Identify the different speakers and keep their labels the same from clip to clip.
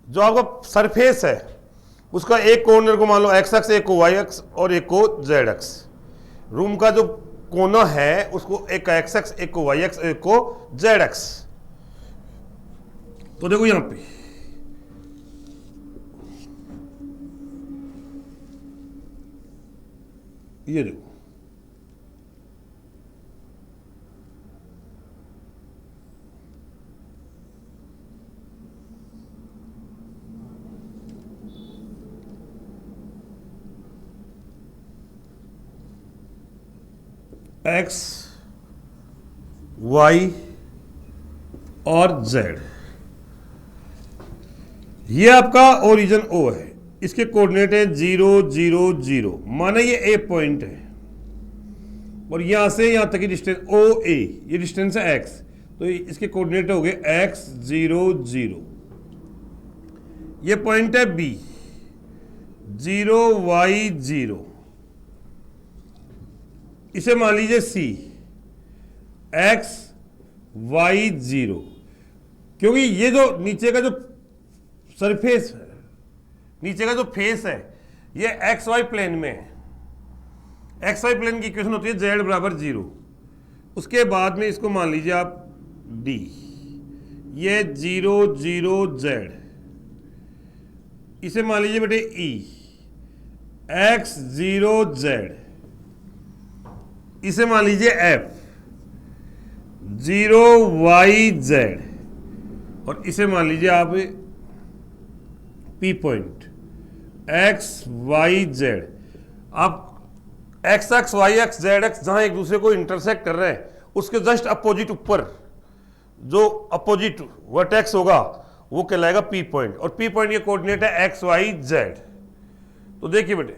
Speaker 1: जो आपका सरफेस है उसका एक कॉर्नर को मान लो एक्स एक्स, एक को वाई एक्स और एक को जेड एक्स। रूम का जो कोना है उसको एक का एक्स एक्स, एक को वाई एक्स, एक को जेड एक्स। तो देखो यहां पे ये देखो, एक्स वाई और जेड, ये आपका ओरिजिन ओ है, इसके कोऑर्डिनेट है 0 0 0, माना ये ए पॉइंट है और यहां से यहां तक की डिस्टेंस ओ ए, ये डिस्टेंस है एक्स, तो इसके कोऑर्डिनेट हो गए एक्स 0 0। ये पॉइंट है बी 0 y 0, इसे मान लीजिए सी एक्स वाई 0, क्योंकि ये जो नीचे का जो सरफेस है, नीचे का जो फेस है, ये एक्स वाई प्लेन में है। एक्स वाई प्लेन की इक्वेशन होती है जेड बराबर 0। उसके बाद में इसको मान लीजिए आप डी, ये 0 0 जेड, इसे मान लीजिए बेटे ई एक्स 0 जेड, इसे मान लीजिए एफ 0 वाई जेड, और इसे मान लीजिए आप P point X Y Z. आप X X Y X Z X जहां एक दूसरे को इंटरसेक्ट कर रहे हैं उसके जस्ट अपोजिट ऊपर जो अपोजिट वर्टेक्स होगा वो कहलाएगा पी पॉइंट, और पी पॉइंट के कोऑर्डिनेट है एक्स वाई जेड। तो देखिए बेटे,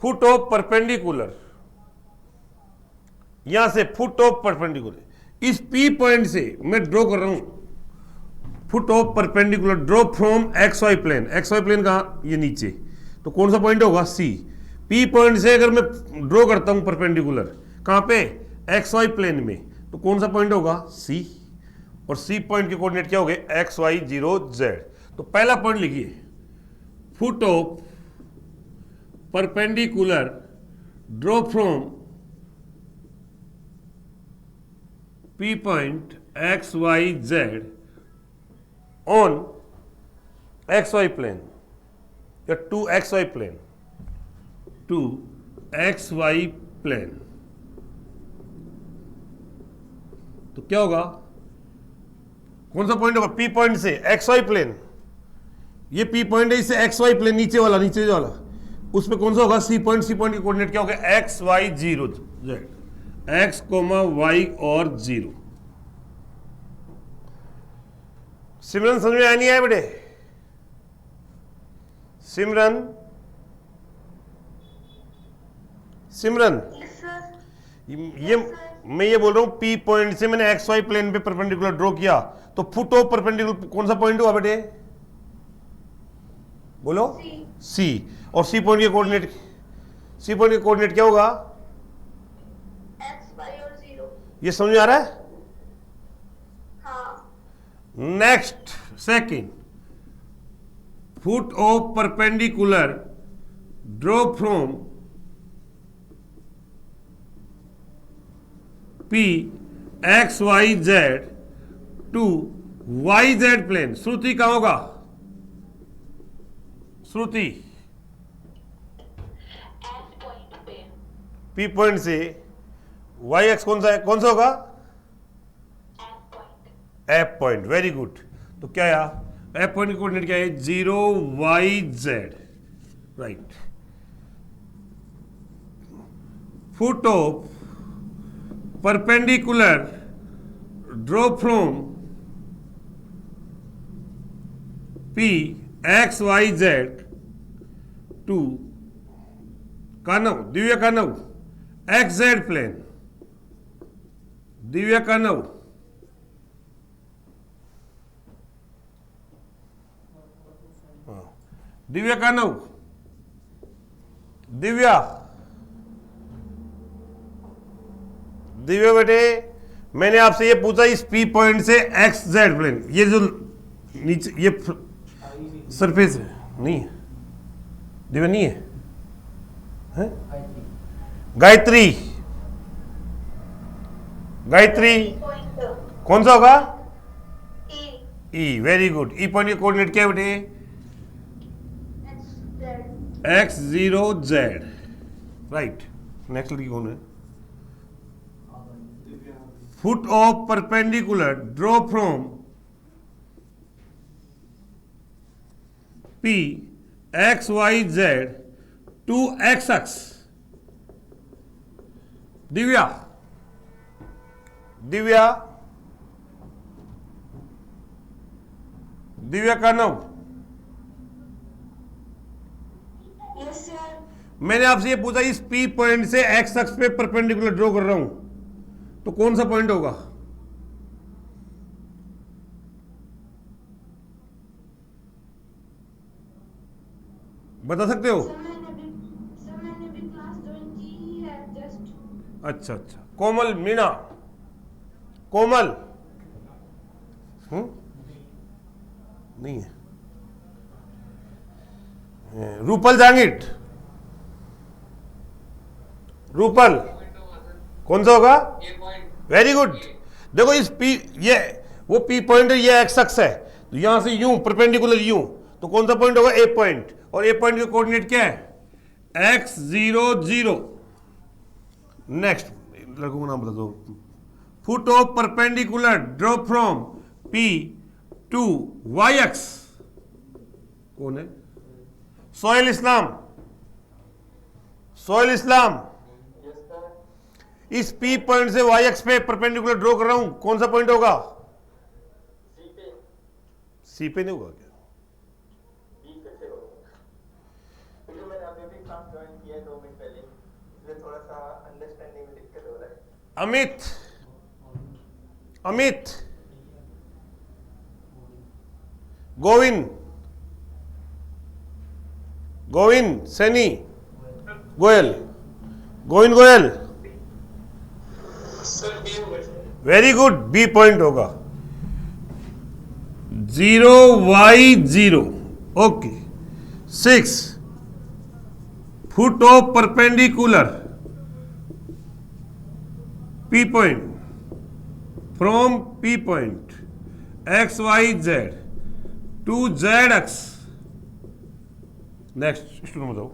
Speaker 1: फुट ऑफ परपेंडिकुलर, यहां से फुट ऑफ परपेंडिकुलर, इस पी पॉइंट से मैं ड्रॉ कर रहा हूं foot of perpendicular, draw from X Y plane. X Y plane कहां, ये नीचे, तो कौन सा पॉइंट होगा सी। पी पॉइंट से अगर मैं ड्रॉ करता हूं परपेंडिकुलर कहां पे, एक्स वाई प्लेन में, तो कौन सा पॉइंट होगा सी, और सी पॉइंट के कोऑर्डिनेट क्या हो गए एक्स वाई 0 जेड। तो पहला पॉइंट लिखिए, foot of perpendicular draw from P point x y z on x y plane या 2xy plane, 2xy plane। तो क्या होगा, कौन सा पॉइंट होगा, P पॉइंट से xy प्लेन, ये P पॉइंट है, इससे xy प्लेन नीचे वाला, नीचे वाला, उसमें कौन सा होगा सी पॉइंट। सी पॉइंट के कोऑर्डिनेट क्या होगा X Y 0 Z, X comma Y और 0। सिमरन समझ में आया नहीं आया बेटे, सिमरन सिमरन ये मैं ये बोल रहा हूं पी पॉइंट से मैंने एक्स वाई प्लेन पे परपेंडिकुलर ड्रॉ किया, तो फुट ऑफ परपेंडिकुलर कौन सा पॉइंट हुआ बेटे, बोलो सी। और सी पॉइंट के कोऑर्डिनेट, सी पॉइंट के कोऑर्डिनेट क्या होगा
Speaker 2: एक्स वाई और 0।
Speaker 1: ये समझ में आ रहा है।
Speaker 2: हाँ।
Speaker 1: Next second, foot of perpendicular draw from P X Y Z to Y Z plane. Shruti कहां होगा, श्रुति पी पॉइंट से वाई एक्स कौन सा है, कौन सा होगा एफ पॉइंट। Very good. तो क्या है एफ पॉइंट कोऑर्डिनेट क्या है 0 Y Z, right. Foot of perpendicular draw from P X Y Z to Kanav, Divya Kanav X Z plane, Divya Kanav Divya Kanav, Divya Divya बेटे मैंने आपसे ये पूछा इस पी पॉइंट से एक्स जेड प्लेन, ये जो नीचे सरफेस नहीं है, दिव्या नहीं है, हैं? गायत्री, गायत्री
Speaker 2: पॉइंट
Speaker 1: कौन सा होगा?
Speaker 2: ई
Speaker 1: ई, वेरी गुड। ई पॉइंट के कोऑर्डिनेट क्या है बेटे?
Speaker 2: X Z
Speaker 1: x0z, right. Next लड़की कौन है? Foot of perpendicular draw from P XYZ to XX। Divya, Divya, Divya Kanav,
Speaker 2: yes sir
Speaker 1: मैंने आपसे ये पूछा इस P पॉइंट से X अक्ष पे परपेंडिकुलर ड्रॉ कर रहा हूं, तो कौन सा पॉइंट होगा? बता सकते हो?
Speaker 2: सर मैंने भी क्लास ज्वाइन की है जस्ट।
Speaker 1: अच्छा अच्छा। कोमल मीणा, कोमल, नहीं है। रूपल जांगिट, रूपल कौन सा होगा? Very good. देखो इस पी, ये वो पी पॉइंट है, ये एक्स अक्ष है, तो यहां से यूं परपेंडिकुलर यूं, तो कौन सा पॉइंट होगा? ए पॉइंट। और ए पॉइंट के कोऑर्डिनेट क्या है? x0 0। नेक्स्ट लड़कों को नाम बता दो। Foot of perpendicular draw from P to y अक्ष कौन है? सोहेल इस्लाम, सोहेल इस्लाम, इस P पॉइंट से y अक्ष पे परपेंडिकुलर ड्रॉ कर रहा हूं, कौन सा पॉइंट होगा? सी पे नहीं होगा क्या?
Speaker 3: मैंने अभी भी क्लास ज्वाइन किया है 2 मिनट पहले, इसलिए थोड़ा सा अंडरस्टैंडिंग में दिक्कत हो रहा है।
Speaker 1: अमित, अमित, गोविंद, गोविंद सैनी, गोयल, गोविंद गोयल,
Speaker 3: सर बी होगा sir.
Speaker 1: Very good. B point होगा 0y0। Okay. 6 foot of perpendicular P point from P point XYZ to Z अक्ष। नेक्स्ट स्टूडेंट बताओ।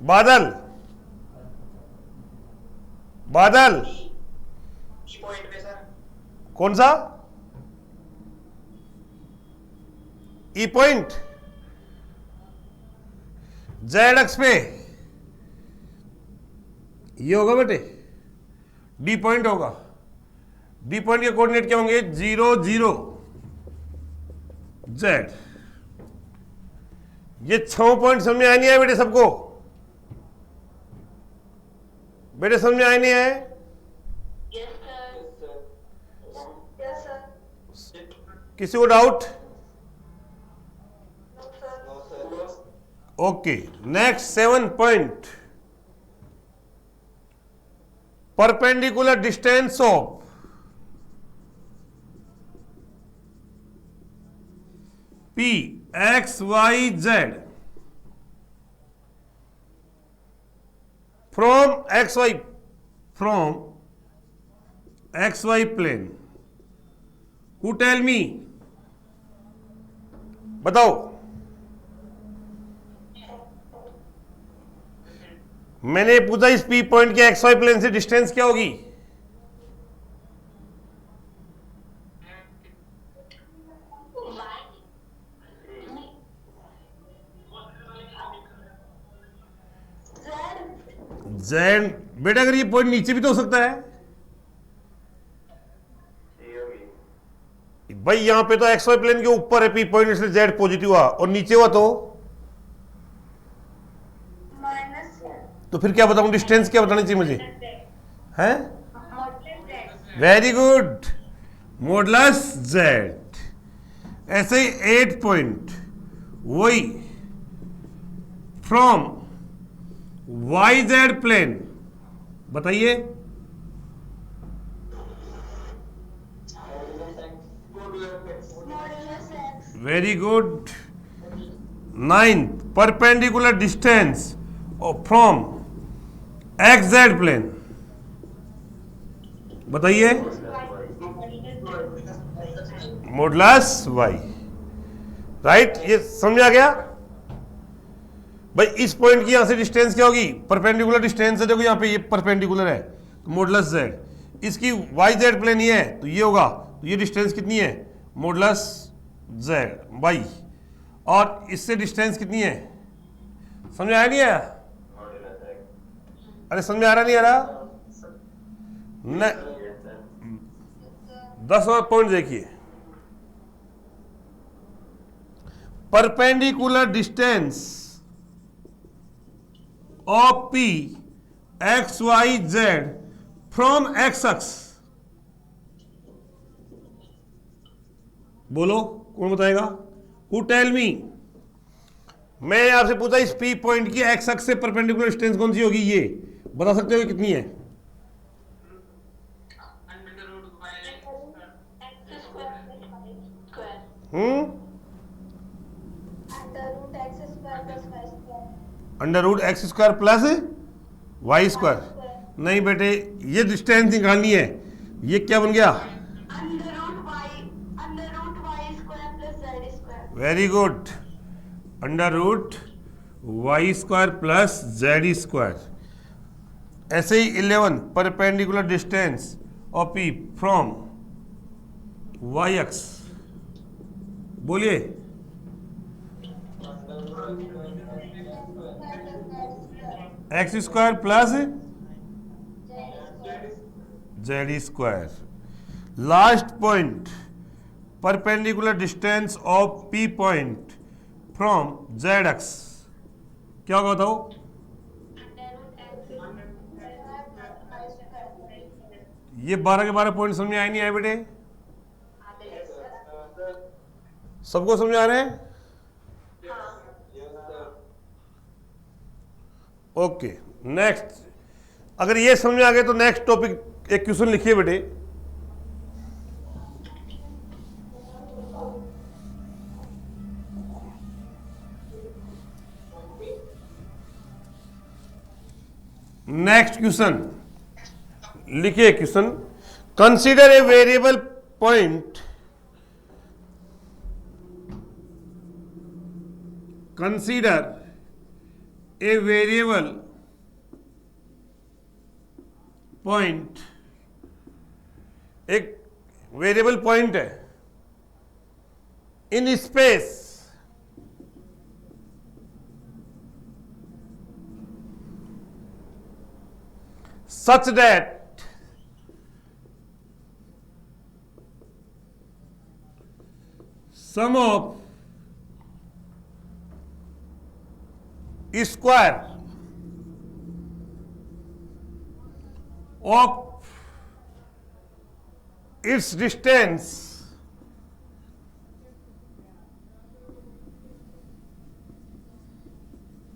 Speaker 1: बादल, बादल
Speaker 3: ई पॉइंट पे सर।
Speaker 1: कौन सा? ई पॉइंट जेड अक्ष पे ये होगा बेटे, डी पॉइंट होगा। डी पॉइंट के कोऑर्डिनेट क्या होंगे? 0 0 जेड। ये 6 पॉइंट समझ में आए नहीं आए बेटे सबको? बेटे समझ में आए नहीं आए?
Speaker 2: यस सर
Speaker 1: किसी को doubt?
Speaker 2: No sir
Speaker 3: no sir.
Speaker 1: Okay. Next 7 point perpendicular distance of P XYZ from XY plane। Who tell me? बताओ। मैंने पूछा इस P पॉइंट के XY प्लेन से डिस्टेंस क्या होगी? जेड। बेटा अगर ये पॉइंट नीचे भी तो हो सकता है भाई, यहां पे तो XY प्लेन के ऊपर है P पॉइंट, इसलिए जेड पॉजिटिव हुआ, और नीचे हुआ तो
Speaker 2: माइनस
Speaker 1: तो फिर क्या बताऊं? डिस्टेंस क्या बतानी चाहिए मुझे? हैं?
Speaker 2: Modulus
Speaker 1: very good, modulus Z. ऐसे ही 8 पॉइंट वही फ्रॉम YZ प्लेन। बताइए।
Speaker 3: Modulus X
Speaker 2: Modulus x.
Speaker 1: Very good. 9th, perpendicular distance from X Z plane, बताइए। Modulus Y, right. ये समझ आ गया भाई। इस पॉइंट की यहां से डिस्टेंस क्या होगी? परपेंडिकुलर डिस्टेंस है, देखो यहां पे ये परपेंडिकुलर है तो मॉडुलस जेड। इसकी वाई जेड प्लेन ये है तो ये होगा, तो ये डिस्टेंस कितनी है? Modulus Z Y. और इससे डिस्टेंस कितनी है? समझ आया नहीं आया? अरे समझ आ रहा नहीं आ रहा? न 10 और पॉइंट देखिए। Perpendicular distance of P X Y Z from X X. बोलो कौन बताएगा? Who tell me. मैं आपसे पूछा इस पी पॉइंट की एक्स एक्स से परपेंडिकुलर डिस्टेंस कौन सी होगी? ये बता सकते हो कितनी है? Under root X square plus Y square. नहीं बेटे, ये डिस्टेंस निकालनी है। ये क्या बन गया? Very good. Under root Y square plus Z square. ऐसे ही 11, perpendicular distance of P from Y X. बोलिए। X square plus Z square. Last point, perpendicular distance of P point from Z X क्या होगा बताओ? ये 12 के 12 point समझ में आए नहीं आए बेटे? सबको समझ आ रहे हैं? Okay next. अगर ये समझ में आ गया तो नेक्स्ट टॉपिक एक क्वेश्चन लिखिए बेटे। नेक्स्ट क्वेश्चन लिखिए। Question, consider a variable point, consider a variable point, एक वेरिएबल पॉइंट है in space such that sum of square of its distance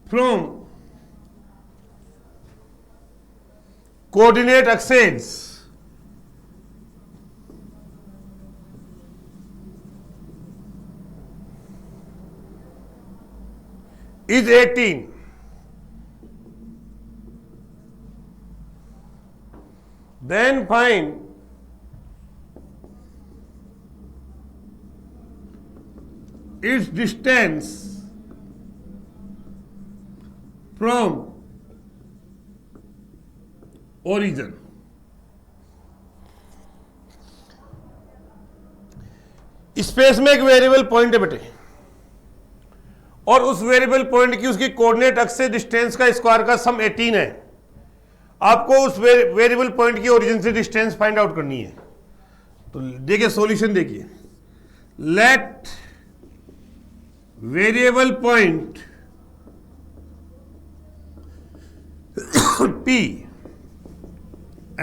Speaker 1: from coordinate axes is 18. Then find its distance from origin. Space में एक variable point है बेटे, और उस variable point की उसकी कोऑर्डिनेट अक्ष से डिस्टेंस का स्क्वायर का सम 18 है। आपको उस वेरिएबल पॉइंट की ओरिजिन से डिस्टेंस फाइंड आउट करनी है। तो देखिए सॉल्यूशन देखिए। Let variable point P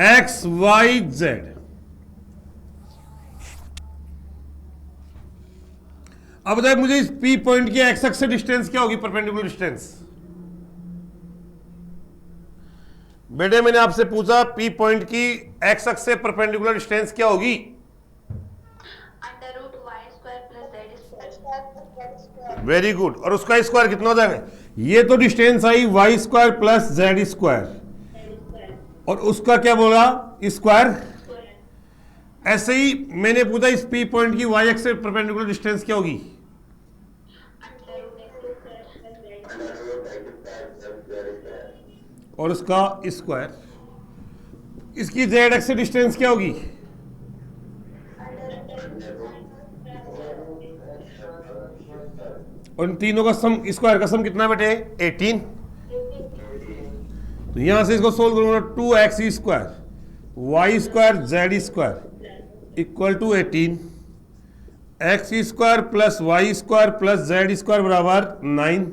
Speaker 1: X Y Z. अब बताइए मुझे इस P पॉइंट की एक्स एक्स से डिस्टेंस क्या होगी? Perpendicular distance. बेटे मैंने आपसे पूछा P पॉइंट की एक्स एक्स से परपेंडिकुलर डिस्टेंस क्या होगी?
Speaker 2: Under root Y
Speaker 1: very good. और उसका स्क्वायर कितना हो जाएगा? ये तो distance I Y square plus Z square, और उसका क्या बोला? स्क्वायर। ऐसे ही मैंने पूछा इस पी पॉइंट की वाई एक्स से परपेंडिकुलर डिस्टेंस क्या होगी? और उसका स्क्वायर। इसकी जेड एक्स से डिस्टेंस क्या होगी? और इन तीनों का सम, स्क्वायर का सम कितना बेटे? 18। तो यहां से इसको सोल्व करूंगा, 2x square Y square Z square equal to 18, X square plus Y square plus Z square बराबर 9।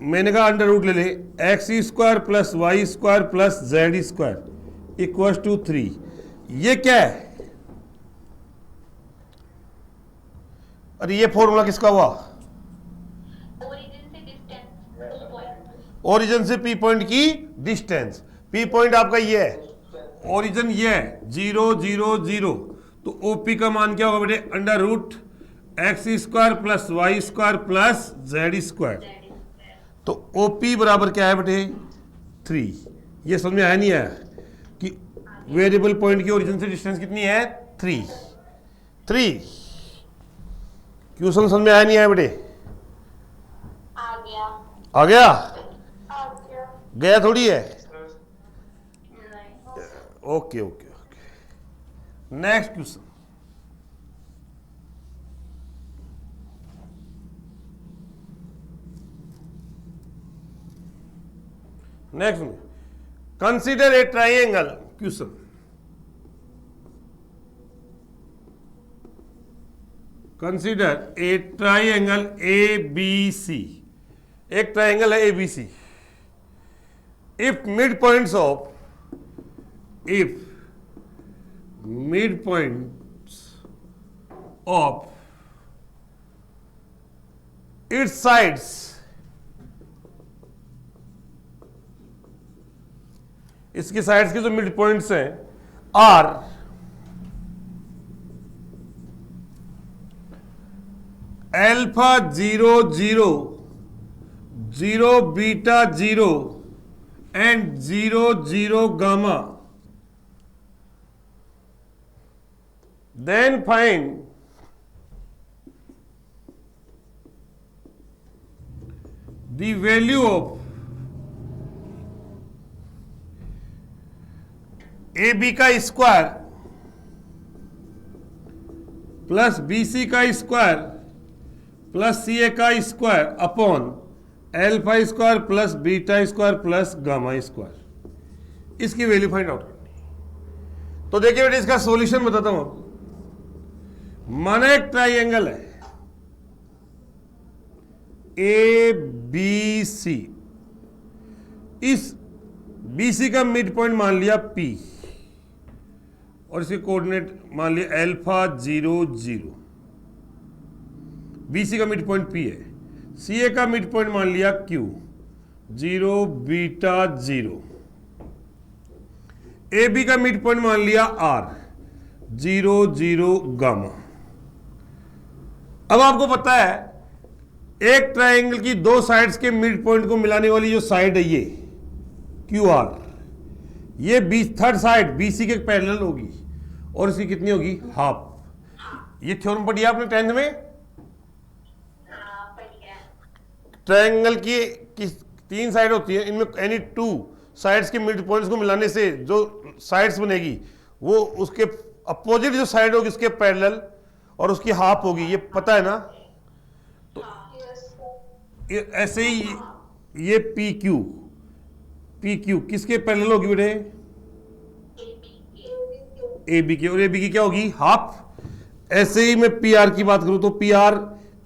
Speaker 1: मैंने कहा अंडर रूट ले ले, X square plus Y square plus Z square equal to 3। ये क्या है? अरे ये फॉर्मूला किसका हुआ? ओरिजिन से पी पॉइंट की डिस्टेंस। पी पॉइंट आपका ये है, ओरिजिन ये है 0 0 0। तो ओपी का मान क्या होगा बेटे? Under root X square plus Y square plus Z square. तो ओपी बराबर क्या है बेटे? 3। ये समझ में आया नहीं आया कि वेरिएबल पॉइंट की ओरिजिन से डिस्टेंस कितनी है? 3। क्वेश्चन समझ में आया नहीं आया बेटे?
Speaker 2: आ गया।
Speaker 1: आ गया?
Speaker 2: आ गया।
Speaker 1: गया थोड़ी है। Okay okay okay. Next question. Next में consider a triangle. Question, consider a triangle A B C. एक ट्राइंगल है A B C. If mid points of, if midpoints of its sides इसकी साइड्स के जो मिड पॉइंट्स हैं are alpha 0 0 0 beta 0 and 0 0 gamma, then find the value of AB का square plus BC का square plus CA का square upon alpha square plus beta square plus gamma square. इसकी value find out करनी। तो देखिए बेटे इसका सॉल्यूशन बताता हूं आपको। माना एक ट्राइंगल है ए बी सी। इस BC का मिड पॉइंट मान लिया P और इसके कोऑर्डिनेट मान लिया एल्फा 0 0। BC का मिड पॉइंट P है। CA का मिड पॉइंट मान लिया Q 0 बीटा 0। AB का मिड पॉइंट मान लिया R 0 0 गामा। अब आपको पता है एक ट्राइंगल की दो साइड्स के मिड पॉइंट को मिलाने वाली जो साइड है ये QR, ये थर्ड साइड BC के पैरेलल होगी और इसकी कितनी होगी? हाफ। ये थ्योरम पढ़ी आपने 10th में। ट्राइंगल की 3 साइड होती है, इनमें एनी 2 साइड्स के मिड पॉइंट्स को मिलाने से जो साइड्स बनेगी वो उसके अपोजिट जो साइड होगी उसके पैरेलल और उसकी हाफ होगी। ये पता है ना? तो ऐसे ही ये PQ किसके पैरेलल होगी बेटे? AB की। और AB की क्या होगी? हाफ। ऐसे ही मैं PR की बात करूं तो PR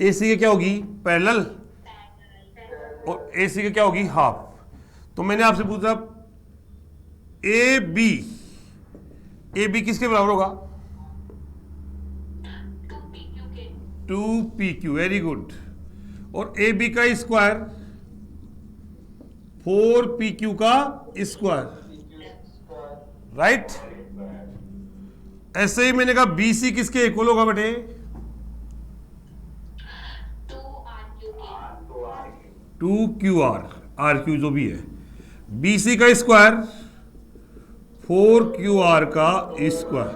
Speaker 1: AC के क्या होगी? पैरेलल। और AC के क्या होगी? हाफ। तो मैंने आपसे पूछा AB किसके बराबर होगा? 2PQ। Very good. और AB का स्क्वायर 4PQ का स्क्वायर, राइट। ऐसे ही मैंने कहा BC किसके इक्वल होगा बेटे? 2QR, RQ जो भी है, BC का स्क्वायर 4QR का स्क्वायर,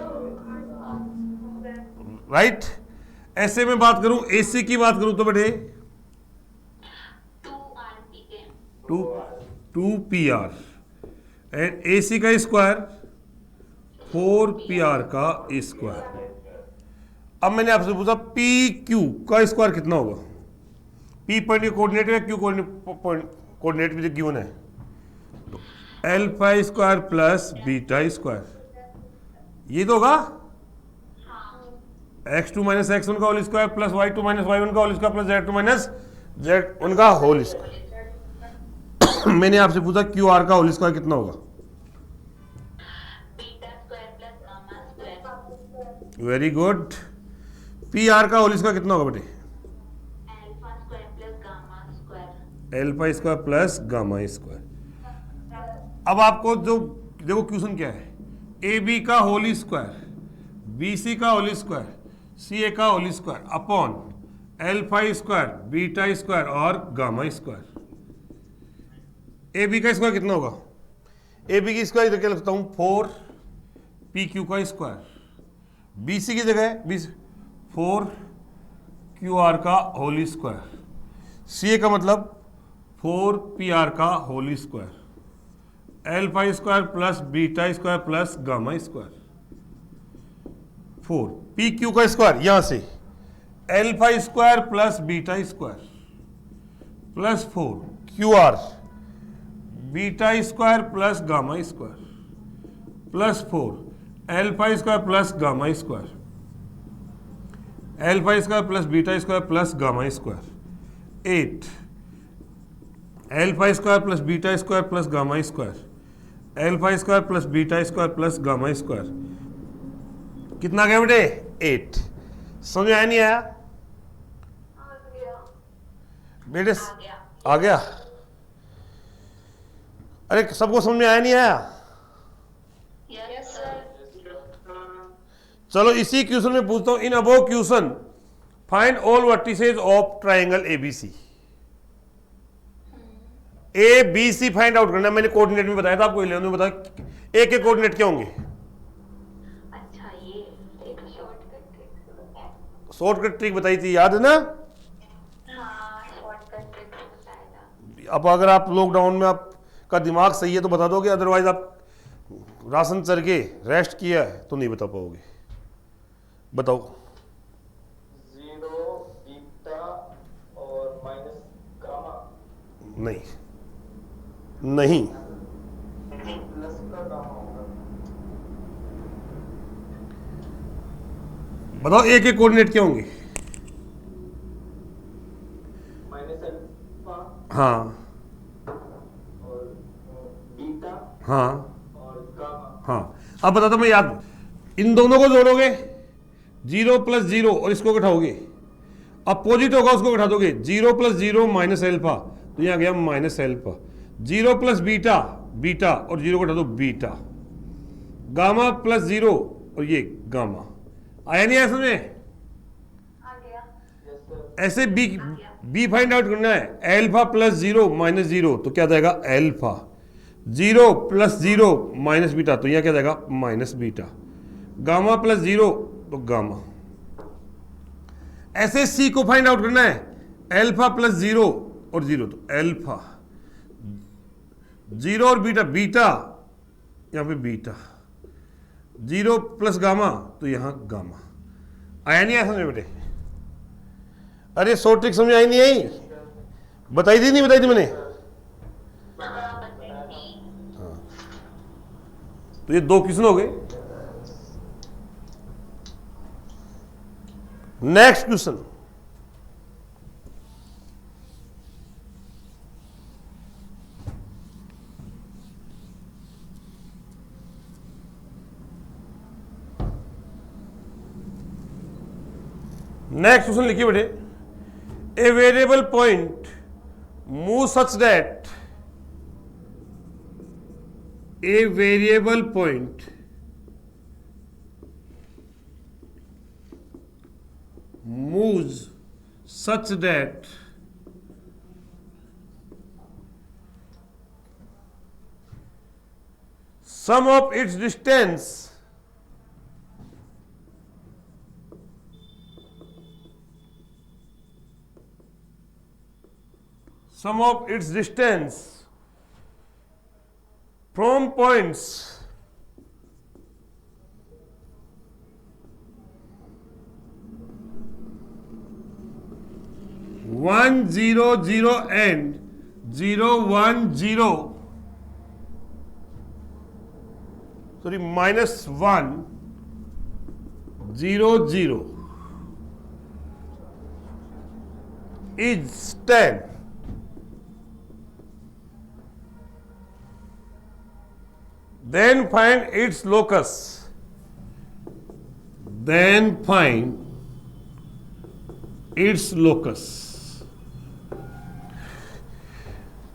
Speaker 1: राइट। ऐसे में बात करूं, AC की बात करूं तो बेटे 2PR एंड AC का स्क्वायर 4PR का स्क्वायर। अब मैंने आपसे पूछा PQ का स्क्वायर कितना होगा। P पॉइंट के कोऑर्डिनेट है, Q कोऑर्डिनेट भी गिवन है, तो alpha square plus beta square, ये तो होगा x2 माइनस x1 का whole square plus y2 minus y1 का whole square plus z2 minus z1 का होल स्क्वायर। मैंने आपसे पूछा QR का होल स्क्वायर कितना होगा। Very good. PR का होल स्क्वायर कितना होगा बेटे। Alpha square plus gamma square. अब आपको जो देखो क्वेश्चन क्या है, AB का होल स्क्वायर, BC का होल स्क्वायर, CA का whole square upon alpha square, beta square और गामा स्क्वायर। AB का स्क्वायर कितना होगा। AB की स्क्वायर इधर क्या लिखता हूं 4PQ का स्क्वायर, BC की जगह 4QR का होल स्क्वायर, CA का मतलब 4PR का whole square, alpha square plus beta square plus gamma square. 4 PQ का स्क्वायर यहां से alpha square plus beta square plus 4QR beta square plus gamma square plus 4 alpha square plus gamma square, alpha square plus beta square plus gamma square. 8 alpha square plus beta square plus gamma square, alpha square plus beta square plus gamma square. कितना गया बेटे 8। समझ में आया नहीं आया बेटे। आ गया। अरे सबको समझ में आया नहीं आया।
Speaker 2: Yes, sir.
Speaker 1: चलो इसी क्वेश्चन में पूछता हूं, in above question find all vertices of triangle ABC। ABC find out करना, मैंने कोऑर्डिनेट में बताया था आपको, 11 में बताया A के कोऑर्डिनेट क्या होंगे।
Speaker 2: अच्छा, ये एक शॉर्टकट
Speaker 1: शॉर्टकट ट्रिक बताई थी, याद है ना।
Speaker 2: हाँ, शॉर्टकट ट्रिक बताया था।
Speaker 1: अब अगर आप लॉकडाउन में आपका दिमाग सही है तो बता दोगे, अदरवाइज आप राशन चर के रेस्ट किया है तो नहीं बता पाओगे। बताओ।
Speaker 3: 0 बीटा और माइनस गामा
Speaker 1: नहीं नहीं
Speaker 3: प्लस का गामा होगा।
Speaker 1: बताओ A के कोऑर्डिनेट क्या होंगे।
Speaker 3: माइनस अल्फा
Speaker 1: हाँ
Speaker 3: और बीटा
Speaker 1: हाँ
Speaker 3: और गामा।
Speaker 1: हाँ। अब बताता मैं याद, इन दोनों को जोड़ोगे 0 प्लस 0 और इसको घटाओगे, अपोजिट होगा उसको घटा दोगे, 0 प्लस 0 माइनस एल्फा, तो यहां गया minus alpha. 0 plus beta, beta और 0 को घटा दो बीटा, गामा प्लस 0 और ये गामा। आया नहीं आया समझ में।
Speaker 2: आ गया।
Speaker 3: Yes sir.
Speaker 1: ऐसे बी फाइंड आउट करना है, एल्फा प्लस 0 माइनस 0 तो क्या जाएगा एल्फा, 0 प्लस 0 माइनस बीटा तो यहां क्या जाएगा माइनस बीटा, गामा प्लस 0 तो गामा। ऐसे सी को फाइंड आउट करना है, एल्फा प्लस 0 और 0 तो एल्फा, 0 और बीटा, बीटा यहां पे बीटा, 0 प्लस गामा तो यहां गामा। आया नहीं आया समझ में बेटे। अरे शॉर्ट ट्रिक समझ आई नहीं आई, बताई थी नहीं बताई थी मैंने। तो ये 2 क्वेश्चन हो गए। नेक्स्ट क्वेश्चन, नेक्स्ट क्वेश्चन लिखिए बेटे, a variable point move such that, a variable point moves such that sum of its distance from points 1 0 0 and 0 1 0, sorry, minus 1 0 0 is 10. Then find its locus. Then find its locus.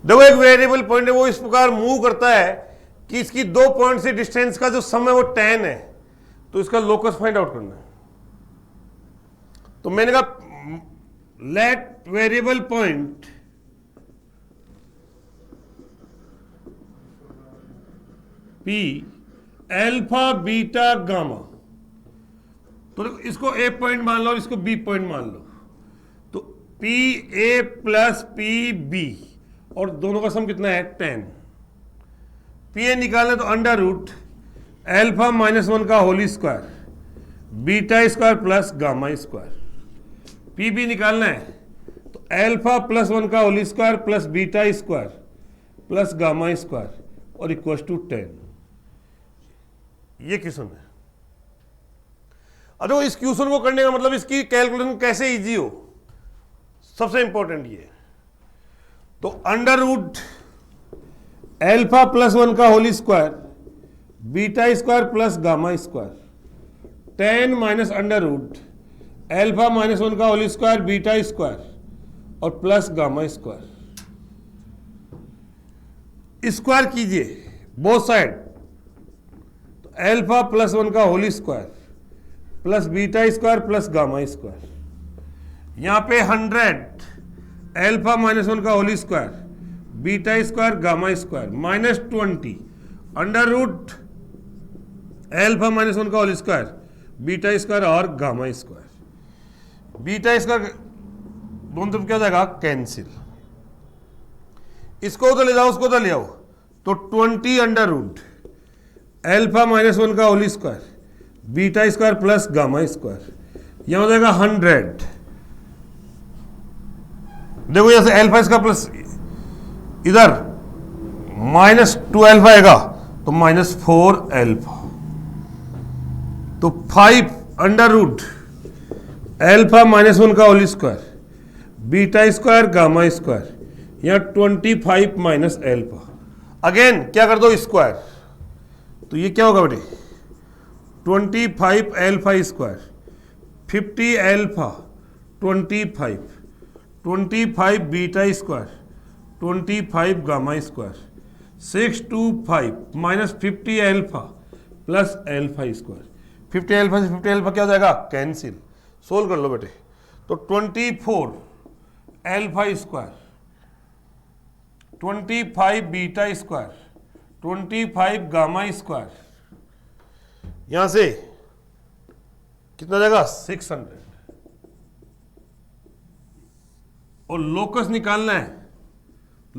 Speaker 1: देखो एक variable point है, वो इस प्रकार move करता है कि इसकी दो पॉइंट से डिस्टेंस का जो सम है वो 10 है, तो इसका लोकस फाइंड आउट करना है। तो मैंने कहा let variable point P alpha beta gamma, तो इसको ए पॉइंट मान लो और इसको बी पॉइंट मान लो, तो P A plus P B, और दोनों का सम कितना है 10। पी ए निकालना तो अंडर रूट अल्फा माइनस 1 का whole square beta square plus gamma square. P B निकालना है तो अल्फा प्लस 1 का whole square plus beta square plus gamma square और इक्वल टू 10। ये क्वेश्चन है। अरे इस क्वेश्चन को करने का मतलब इसकी कैलकुलेशन कैसे इजी हो, सबसे इंपॉर्टेंट ये। तो अंडर रूट अल्फा प्लस 1 का whole square beta square plus gamma square 10 minus under root alpha minus 1 का होली स्क्वायर बीटा स्क्वायर और प्लस गामा स्क्वायर। स्क्वायर कीजिए बोथ साइड, तो अल्फा प्लस 1 का whole square plus beta square plus gamma square. यहां पे 100 alpha minus 1 का whole square beta square gamma square minus 20 under root alpha minus 1 का whole square beta square और gamma square. Beta square दोनों तरफ क्या हो जाएगा कैंसिल, इसको उधर ले जाओ उसको उधर ले आओ, तो 20 अंडर रूट अल्फा माइनस 1 का whole square beta square plus gamma square. यहां हो जाएगा 100, देखो यहां से अल्फा इसका प्लस इधर माइनस 2 अल्फा आएगा तो माइनस 4 अल्फा, तो 5 अंडर रूट अल्फा माइनस 1 का whole square beta square gamma square, यहां 25 माइनस अल्फा। अगेन क्या कर दो स्क्वायर, तो ये क्या होगा बेटे 25 alpha square 50 alpha 25 beta square 25 gamma square 625 minus 50 alpha plus alpha square. 50 alpha से 50 अल्फा क्या हो जाएगा कैंसिल, सोल्व कर लो बेटे। तो 24 alpha square 25 beta square 25 gamma square, यहां से कितना जाएगा 600, और लोकस निकालना है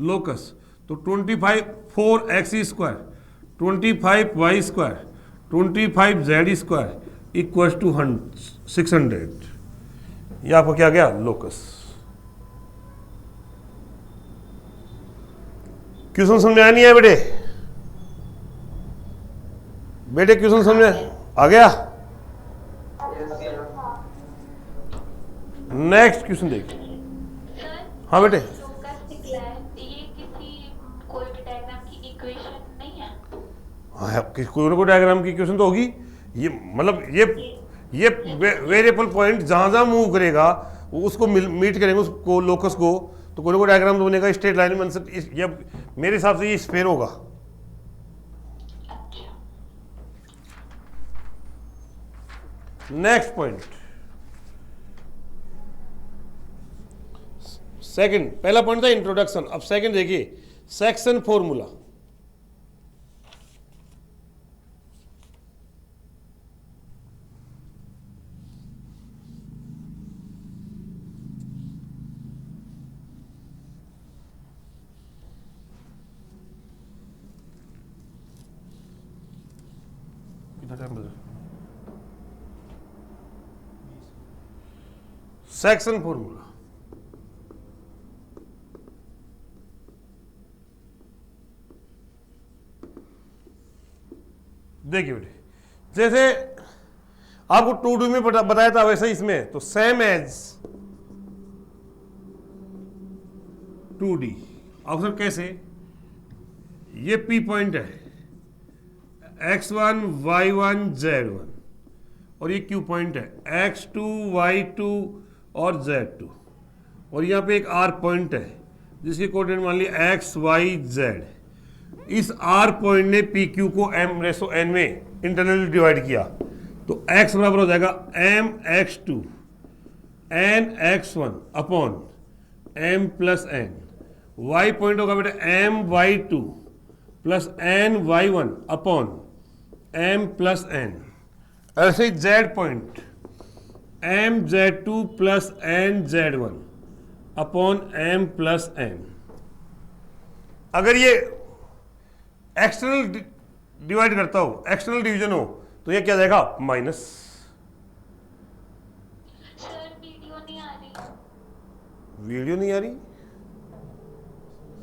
Speaker 1: लोकस, तो 25 4x square 25 y square 25 z square equal to 600। ये आपको क्या गया लोकस। क्वेश्चन समझ आया नहीं है बेटे? बेटे क्वेश्चन समझ आ गया? नेक्स्ट क्वेश्चन देखिए। हाँ बेटे, हाँ कोई ना कोई डायग्राम की इक्वेशन तो होगी। ये मतलब ये वेरिएबल पॉइंट जहां जहां मूव करेगा वो उसको मीट करेंगे उसको लोकस को, तो कोई ना कोई डायग्राम तो बनेगा। स्ट्रेट लाइन में बन सकती, ये मेरे हिसाब से ये स्फीयर होगा। नेक्स्ट पॉइंट सेकंड, पहला पॉइंट था इंट्रोडक्शन, अब सेकंड देखिए सेक्शन फॉर्मूला। सेक्शन फॉर्मूला, देखिए बेटे, जैसे आपको 2D में बताया था वैसे इसमें, तो सेम एज 2D। अब सर कैसे, ये P पॉइंट है, x1 y1 z1, और ये Q पॉइंट है x2 y2 और z2, और यहाँ पे एक R पॉइंट है जिसकी कोऑर्डिनेट मान लिया x y z। इस R पॉइंट ने PQ को m/n में इंटरनली डिवाइड किया, तो x बराबर हो जाएगा mx2 nx1 upon m plus n। y point होगा बेटा my2 plus ny1 upon m plus n। ऐसे ही z point mz2 plus nz1 upon m plus n। अगर ये एक्सटर्नल डिवाइड करता हो, एक्सटर्नल डिवीजन हो, तो ये क्या जाएगा माइनस।
Speaker 2: सर वीडियो नहीं आ रही।
Speaker 1: वीडियो नहीं आ रही?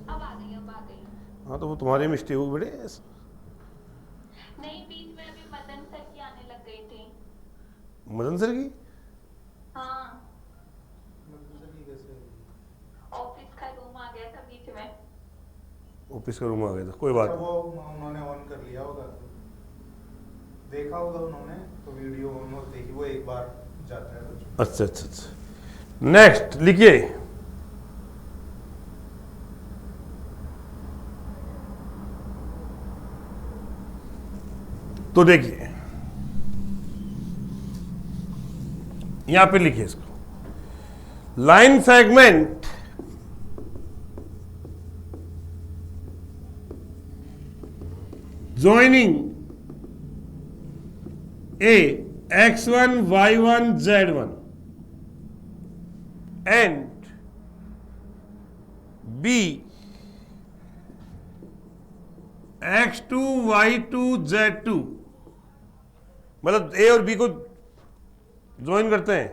Speaker 2: अब आ गई, अब आ गई।
Speaker 1: हाँ तो वो तुम्हारी मिस्टेक हो बेटे।
Speaker 2: नहीं, बीच में अभी मदन सर की आने लग गई थी।
Speaker 1: मदन सर की?
Speaker 2: हाँ, ऑफिस का रूम आ गया था बीच में।
Speaker 1: ऑफिस का रूम आ गया था, कोई बात
Speaker 4: वो उन्होंने ऑन कर लिया होगा, देखा होगा उन्होंने, तो वीडियो ऑन होते ही वो एक बार जाता है कुछ।
Speaker 1: अच्छा अच्छा अच्छा। नेक्स्ट लिखिए, तो देखिए यहां पे लिखिए इसको, line segment joining A x1 y1 z1 and B x2 y2 z2, मतलब A और B को ज्वाइन करते हैं,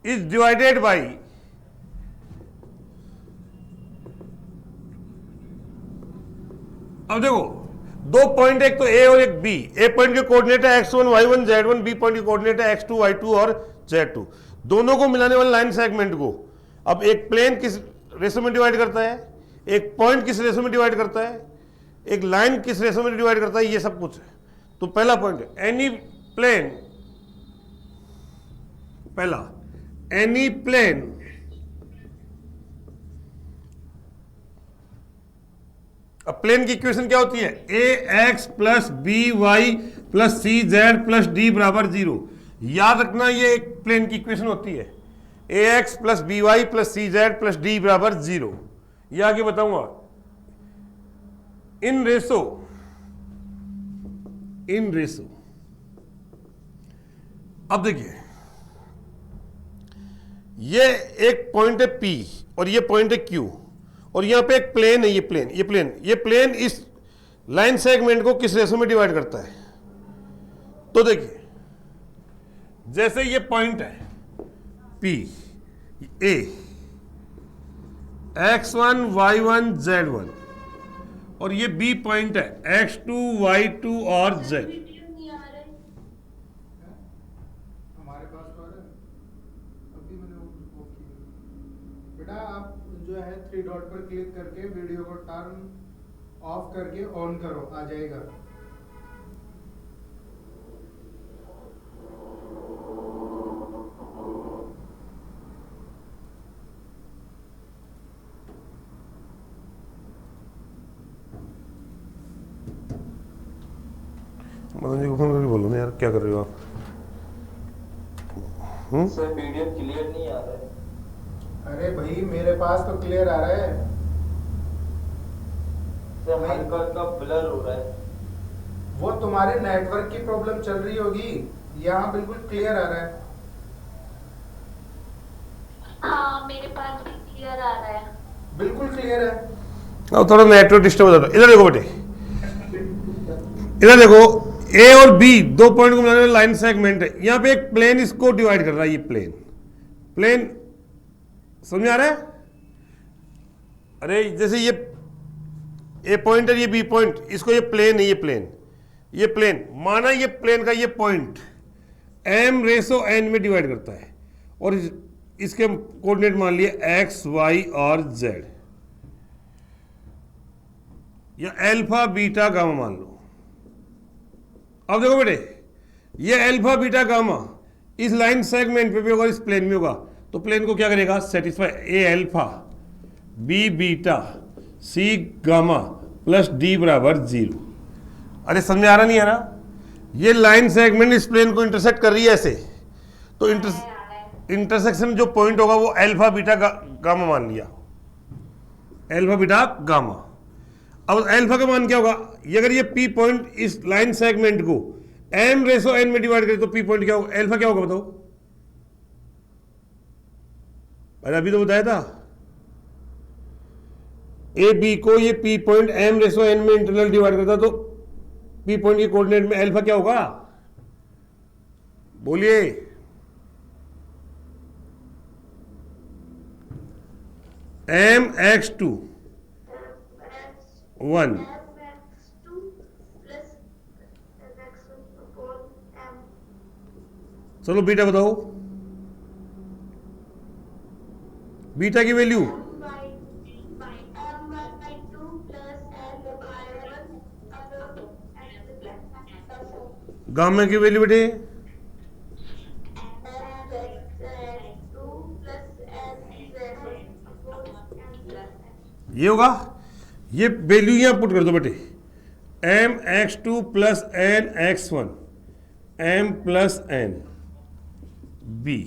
Speaker 1: इज डिवाइडेड बाई अब देखो दो पॉइंट, एक तो ए और एक बी। ए पॉइंट के कोऑर्डिनेट है x1 y1 z1, B point के कोऑर्डिनेट है x2 y2 और z2। दोनों को मिलाने वाले लाइन सेगमेंट को अब एक प्लेन किस रेशो में डिवाइड करता है, एक पॉइंट किस रेशो में डिवाइड करता है, एक लाइन किस रेशो में डिवाइड करता है, ये सब कुछ है। तो पहला पॉइंट है एनी प्लेन, पहला एनी प्लेन अब प्लेन की इक्वेशन क्या होती है, A X plus B Y plus C Z plus D बराबर 0। याद रखना ये एक प्लेन की इक्वेशन होती है, A X plus B Y plus C Z plus D बराबर 0। ये आगे बताऊंगा। इन रेशो अब देखिए ये एक पॉइंट है P और ये पॉइंट है Q, और यहां पे एक प्लेन है, ये प्लेन इस लाइन सेगमेंट को किस रेशो में डिवाइड करता है। तो देखिए जैसे ये पॉइंट है P A x1 y1 z1 और ये B पॉइंट है x2 y2 और z।
Speaker 2: वीडियो नहीं आ रही।
Speaker 4: हमारे पास तो आ रहा है, अभी मैंने वो किया। बेटा आप जो है 3 डॉट पर क्लिक करके वीडियो को टर्न ऑफ करके ऑन करो, आ जाएगा।
Speaker 1: मदन जी को फोन करके बोलो ना यार, क्या कर रहे हो आप?
Speaker 3: सर वीडियो क्लियर नहीं आ रहा है।
Speaker 4: अरे भाई मेरे पास तो क्लियर आ रहा है।
Speaker 3: सर हल्का हल्का ब्लर हो रहा है।
Speaker 4: वो तुम्हारे नेटवर्क की प्रॉब्लम चल रही होगी, यहाँ बिल्कुल क्लियर आ रहा है।
Speaker 2: हाँ, मेरे पास भी क्लियर आ रहा है।
Speaker 4: बिल्कुल क्लियर है।
Speaker 1: अब थोड़ा नेटवर्क डिस्टर्ब हो जाता है। इधर देखो बेटे, इधर देखो, ए और बी दो पॉइंट को मिलाने वाला लाइन सेगमेंट है। यहां पे एक प्लेन इसको डिवाइड कर रहा है, ये प्लेन समझ में आ रहा है? अरे जैसे ये ए पॉइंट है, ये बी पॉइंट, इसको ये प्लेन है, ये प्लेन माना, ये प्लेन का ये पॉइंट m रेशो n में डिवाइड करता है और इसके कोऑर्डिनेट मान लिए x, y और z, या अल्फा बीटा गामा मान लो। अब देखो बेटे, ये अल्फा बीटा गामा इस लाइन सेगमेंट पे भी होगा, इस प्लेन में होगा, तो प्लेन को क्या करेगा? सेटिस्फाई। ए अल्फा, बी बीटा, सी गामा प्लस डी बराबर 0। अरे समझ आ रहा नहीं आ रहा? ये लाइन सेगमेंट इस प्लेन को इंटरसेक्ट कर रही है ऐसे, तो इंटरसेक्शन जो पॉइंट होगा वो अल्फा बीटा गामा मान लिया, अल्फा बीटा गामा। अब अल्फा का मान क्या होगा? ये अगर ये पी पॉइंट इस लाइन सेगमेंट को m रेशो n में डिवाइड करे तो पी पॉइंट क्या होगा? अल्फा क्या होगा बताओ? अरे अभी तो बताया था, ए बी को ये P point m ratio n में इंटरनल डिवाइड करता तो पी पॉइंट के कोऑर्डिनेट में अल्फा क्या होगा? बोलिए। mx2 1, चलो बीटा बताओ, बीटा की वैल्यू गामा की वैल्यू बेटे ये होगा। ये वैल्यू यहां पुट कर दो बेटे, mx2 plus nx1 m plus n, b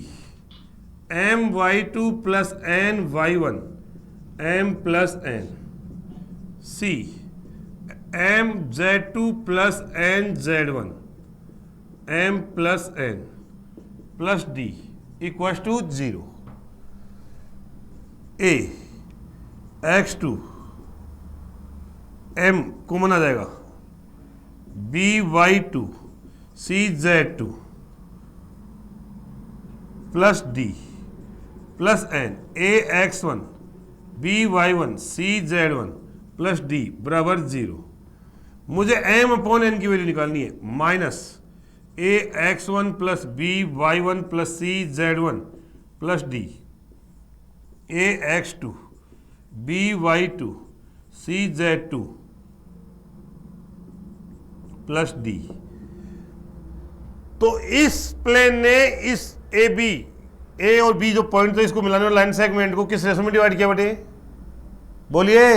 Speaker 1: my2 plus ny1 m plus n, c mz2 plus nz1 m plus n plus d equal to 0। a x2 m common आ जाएगा, by2 cz2 plus d plus n, ax1 by1 cz1 plus d बराबर 0। मुझे m upon n की value निकालनी है, minus ax1 plus by1 plus cz1 plus d, ax2 by2 cz2 plus D. तो इस plane ने इस ए बी, ए और बी जो पॉइंट थे इसको मिलाने वाले लाइन सेगमेंट को किस रेशो में डिवाइड किया बेटे? बोलिए।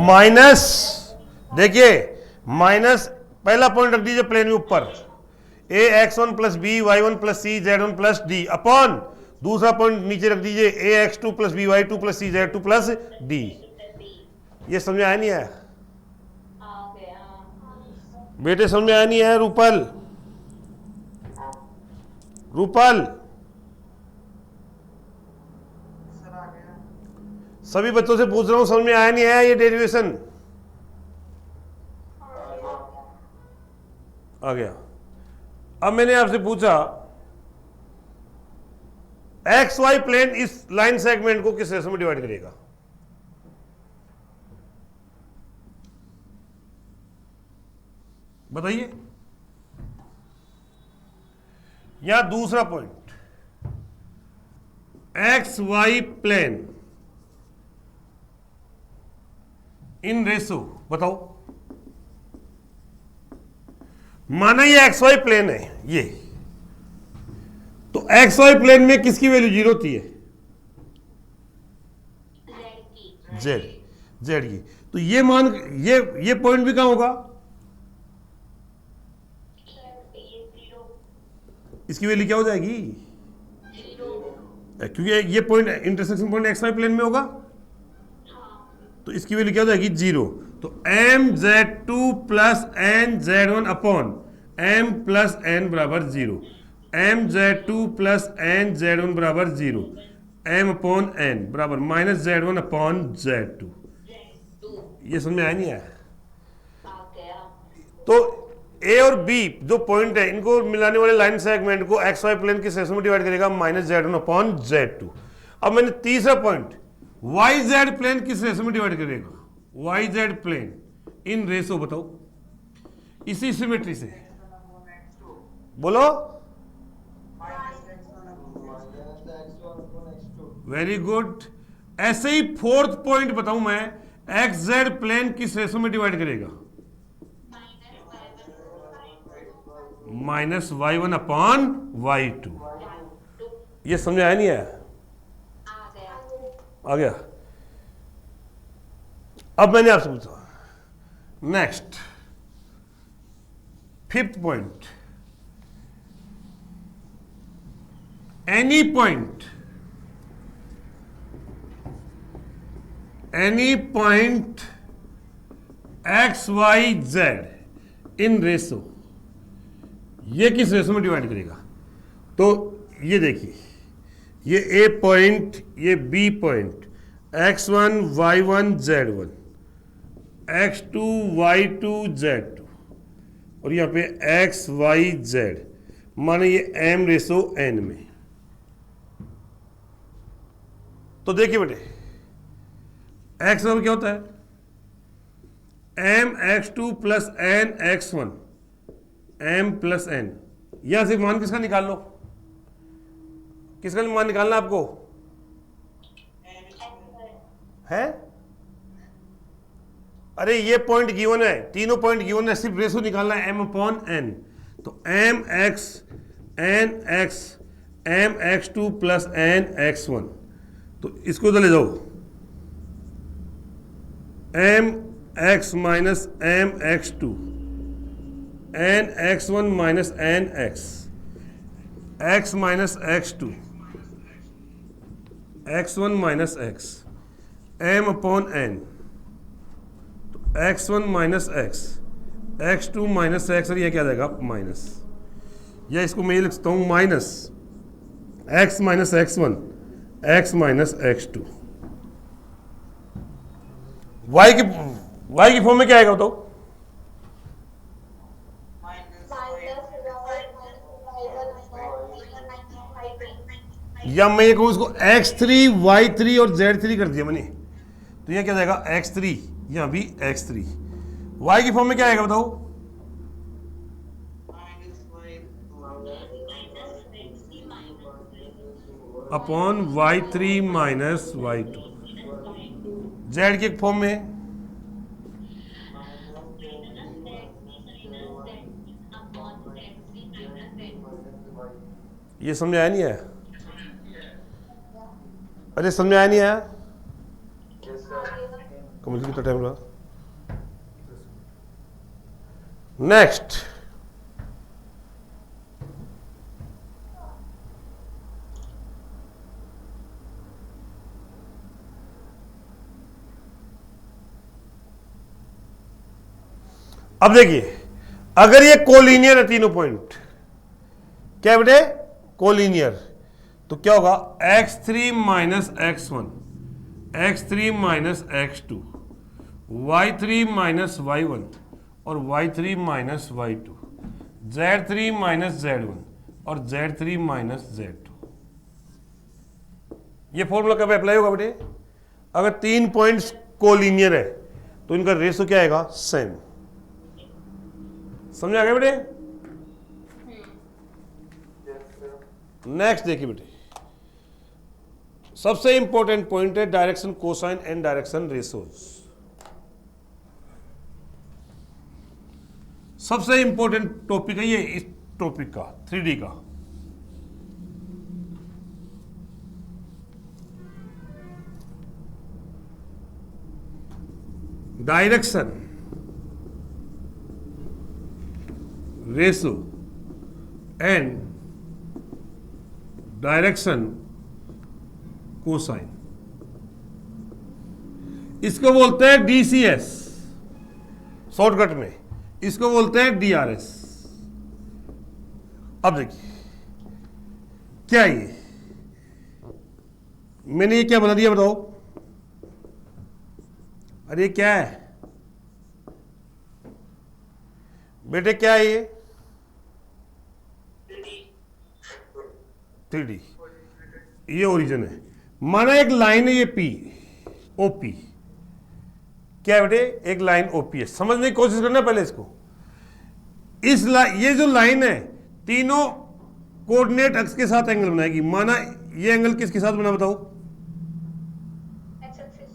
Speaker 1: माइनस, देखिए माइनस पहला पॉइंट रख दीजिए प्लेन में ऊपर, A x1 plus B y1 plus C z1 plus D, upon दूसरा पॉइंट नीचे रख दीजिए A x2 plus B y2 plus C z2 plus D. ये समझ आया नहीं आया बेटे? समझ आया नहीं आया? रूपल, रूपल सभी बच्चों से पूछ रहा हूं, समझ में आया नहीं आया ये डेरिवेशन? आ गया। अब मैंने आपसे पूछा एक्स वाई प्लेन इस लाइन सेगमेंट को किस रेशो में डिवाइड करेगा? बताइए। यहां दूसरा point, X Y plane in ratio, बताओ। माना ये एक्स वाई प्लेन है, ये तो एक्स वाई प्लेन में किसकी वैल्यू 0 होती है? जेड, जेड की। तो ये मान, ये पॉइंट भी कहां होगा? इसकी वैल्यू क्या हो जाएगी? क्योंकि ये point intersection point X Y plane में होगा, तो इसकी वैल्यू क्या हो जाएगी? 0। तो mz2 plus nz1 upon m plus n बराबर 0, mz2 प्लस nz1 बराबर 0, m अपॉन n बराबर माइनस Z1 अपॉन Z2। ये समझ में आया नहीं आया? तो ए और बी जो पॉइंट है इनको मिलाने वाले लाइन सेगमेंट को एक्स वाई प्लेन किस रेशो में डिवाइड करेगा? Minus Z1 upon Z2। अब मैंने तीसरा पॉइंट वाई जेड प्लेन किस रेशो में डिवाइड करेगा? Y Z plane in ratio बताओ इसी सिमेट्री से बोलो। Very good. ऐसे ही फोर्थ पॉइंट बताऊं मैं, एक्स जेड प्लेन किस रेशो में डिवाइड करेगा? Minus Y1 upon Y2। ये समझ आया नहीं आया? आ गया। अब मैंने आपसे पूछा next fifth point, any point X Y Z in ratio, ये किस रेशो में डिवाइड करेगा? तो ये देखिए, ये ए पॉइंट, ये B point, x1 y1 z1, x2 y2 z2 और यहाँ पे x y z, माने ये m रेशो n में। तो देखिए बेटे x बराबर क्या होता है? m x2 plus n x1 m plus n। यहां से मान किसका निकाल लो? किसका मान निकालना आपको है? अरे ये पॉइंट गिवन है, तीनों पॉइंट गिवन है, सिर्फ रेशो निकालना है m अपॉन n। तो m x n x m x2 plus n x1। तो इसको तो ले जाओ, m x minus m x2 n x1 minus n x minus x2 x1 minus x m upon n। तो x1 minus x2 minus x और ये क्या जाएगा? माइनस, या इसको मैं ये लिख सकता हूँ minus x minus x1 x minus x2। y की फॉर्म में क्या आएगा बताओ? या मैं ये कहूँ इसको x3 y3 और z3 कर दिया मैंने, तो यहाँ क्या जाएगा? x3, यहाँ भी x3। y की फॉर्म में क्या आएगा बताओ? Upon y3 minus y2। z के फॉर्म में ये समझ आया नहीं आया? अरे समझ आया नहीं आया? कमल कितना टाइम लगा? नेक्स्ट अब देखिए, अगर ये कोलिनियर है तीनों पॉइंट, क्या बेटे? कोलिनियर, तो क्या होगा? x3 minus x1 x3 minus x2 y3 minus y1 और y3 minus y2 z3 minus z1 और z3 माइनस z2। ये फॉर्मूला कब अप्लाई होगा बेटे? अगर तीन पॉइंट्स कोलिनियर है तो इनका रेशो क्या आएगा? सेम। समझ आ गया बेटे? नेक्स्ट देखिए बेटे, सबसे इंपॉर्टेंट पॉइंट है direction cosine and direction ratios. सबसे इंपॉर्टेंट टॉपिक है ये, इस टॉपिक का 3D का। Direction ratio and direction cosine, इसको बोलते हैं DCS, शॉर्टकट में इसको बोलते हैं DRS। अब देखिए क्या मैंने ये क्या बना दिया बताओ? अरे ये क्या है बेटे, क्या है ये? 3D। ये ओरिजिन है। माना एक लाइन है ये P, OP। क्या है बेटे? एक लाइन OP है। समझने की कोशिश करना पहले इसको। ये जो लाइन है तीनों कोऑर्डिनेट अक्ष के साथ एंगल बनाएगी। माना ये एंगल किसके साथ बना बताओ?
Speaker 2: X axis.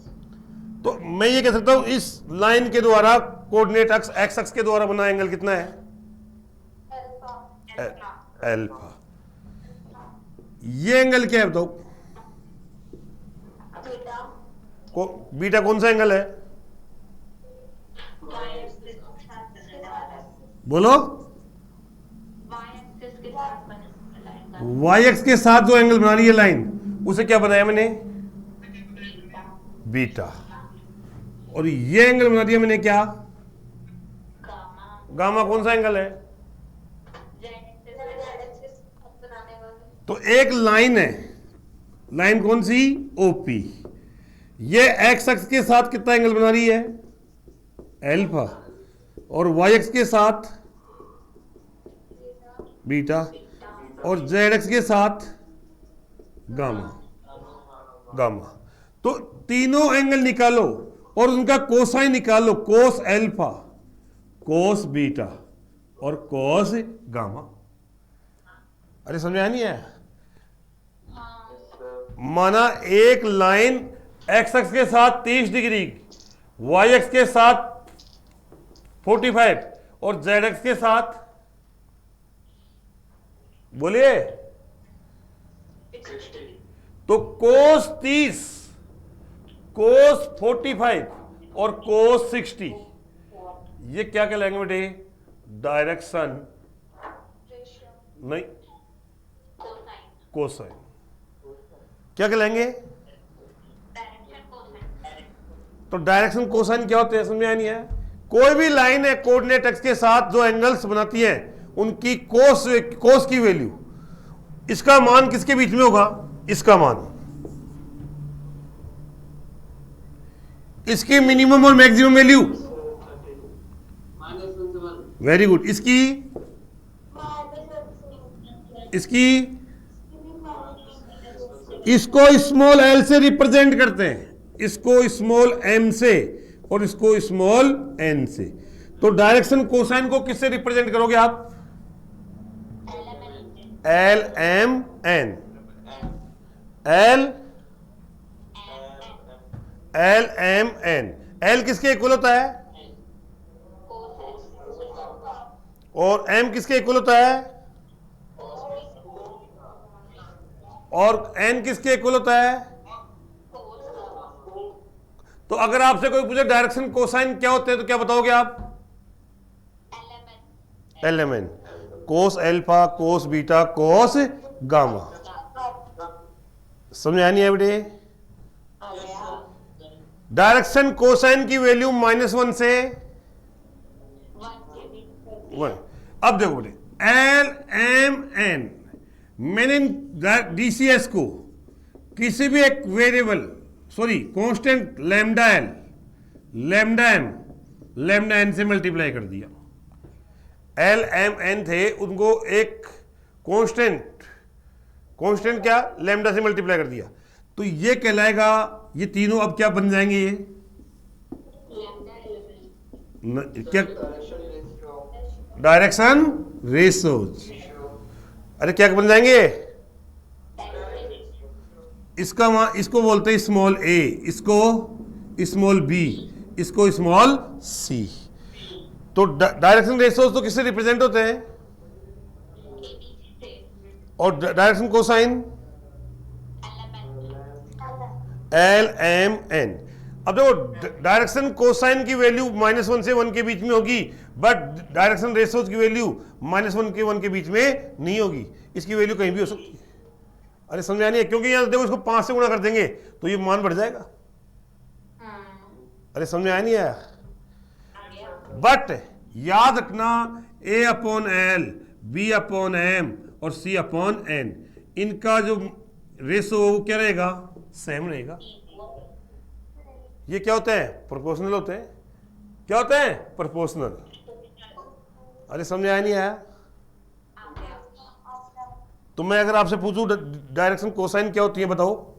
Speaker 1: तो मैं ये कह सकता हूं इस लाइन के द्वारा कोऑर्डिनेट अक्ष एक्स अक्ष के द्वारा बना एंगल कितना है?
Speaker 2: Alpha.
Speaker 1: अल्फा। ये एंगल क्या है बताओ?
Speaker 2: Beta.
Speaker 1: बीटा कौन सा एंगल है?
Speaker 2: Y axis के साथ बनने वाला है.
Speaker 1: बोलो।
Speaker 2: Y axis के साथ बनने वाला है.
Speaker 1: वाई एक्स के साथ जो एंगल बना रही है लाइन, उसे क्या बनाया मैंने? बीटा। और ये एंगल बना दिया मैंने क्या?
Speaker 2: Gamma.
Speaker 1: गामा कौन सा एंगल है?
Speaker 2: Z axis बनाने वाला.
Speaker 1: तो एक लाइन है, लाइन कौन सी? ओपी। ये एक्स अक्ष के साथ कितना एंगल बना रही है? अल्फा। और वाई एक्स के साथ बीटा। और जेड एक्स के साथ गामा। गामा। तो तीनों एंगल निकालो और उनका कोसाइन निकालो। कोस अल्फा, कोस बीटा और कोस गामा। अरे समझ नहीं आया? माना एक लाइन एक्स एक्स के साथ 30 डिग्री, वाई एक्स के साथ 45 और जेड एक्स के साथ बोलिए तो कोस 30, कोस 45 और कोस 60, ये क्या कहलाएंगे बेटे? Direction
Speaker 2: Ratio.
Speaker 1: नहीं,
Speaker 2: Cosine.
Speaker 1: कोसाइन। क्या कहलाएंगे?
Speaker 2: Direction cosine.
Speaker 1: तो डायरेक्शन कोसाइन क्या होते हैं समझ में आया नहीं है? कोई भी लाइन है कोऑर्डिनेट एक्स के साथ जो एंगल्स बनाती है उनकी कोस की वैल्यू, इसका मान किसके बीच में होगा? इसका मान, इसकी मिनिमम और मैक्सिमम वैल्यू। Very good. इसकी इसको स्मॉल एल से रिप्रेजेंट करते हैं, इसको स्मॉल एम से और इसको स्मॉल एन से। तो डायरेक्शन कोसाइन को किससे रिप्रेजेंट करोगे आप? L M N. L M N. L किसके इक्वल होता है? और एम किसके इक्वल होता है? और एन किसके इक्वल होता है? तो अगर आपसे कोई पूछे डायरेक्शन कोसाइन क्या होते हैं तो क्या बताओगे आप? L M N. Cos alpha, cos beta, cos gamma. समझ आया नहीं है बेटे? डायरेक्शन कोसाइन की वैल्यू -1 से 1। अब देखो बेटे, एल एम एन, मैंने डीसीएस को किसी भी एक variable, sorry constant lambda L, lambda M, lambda N से मल्टीप्लाई कर दिया। एल एम एन थे, उनको एक कांस्टेंट क्या? लैम्डा से मल्टीप्लाई कर दिया। तो ये कहलाएगा, ये तीनों अब क्या बन जाएंगे? ये क्या? Direction ratios. अरे क्या बन जाएंगे? इसको बोलते हैं स्मॉल ए, इसको स्मॉल बी, इसको स्मॉल सी। तो डायरेक्शन रेशोज तो किससे रिप्रेजेंट होते हैं? और direction cosine L M N. अब देखो, डायरेक्शन कोसाइन की वैल्यू -1 से 1 के बीच में होगी, बट डायरेक्शन रेशोज की वैल्यू -1 के 1 के बीच में नहीं होगी। इसकी वैल्यू कहीं भी हो सकती है। अरे समझ नहीं है? क्योंकि यहां देखो, इसको 5 से गुणा कर देंगे तो ये मान बढ़ जाएगा। अरे समझ में आया नहीं आया? बट याद रखना, A upon L, B upon M और C अपॉन एन, इनका जो रेशो क्या रहेगा? सेम रहेगा। ये क्या होते हैं? प्रोपोर्शनल होते हैं। क्या होते हैं? प्रोपोर्शनल। अरे समझ आया नहीं आया? तो मैं अगर आपसे पूछूं डायरेक्शन कोसाइन क्या होती है बताओ।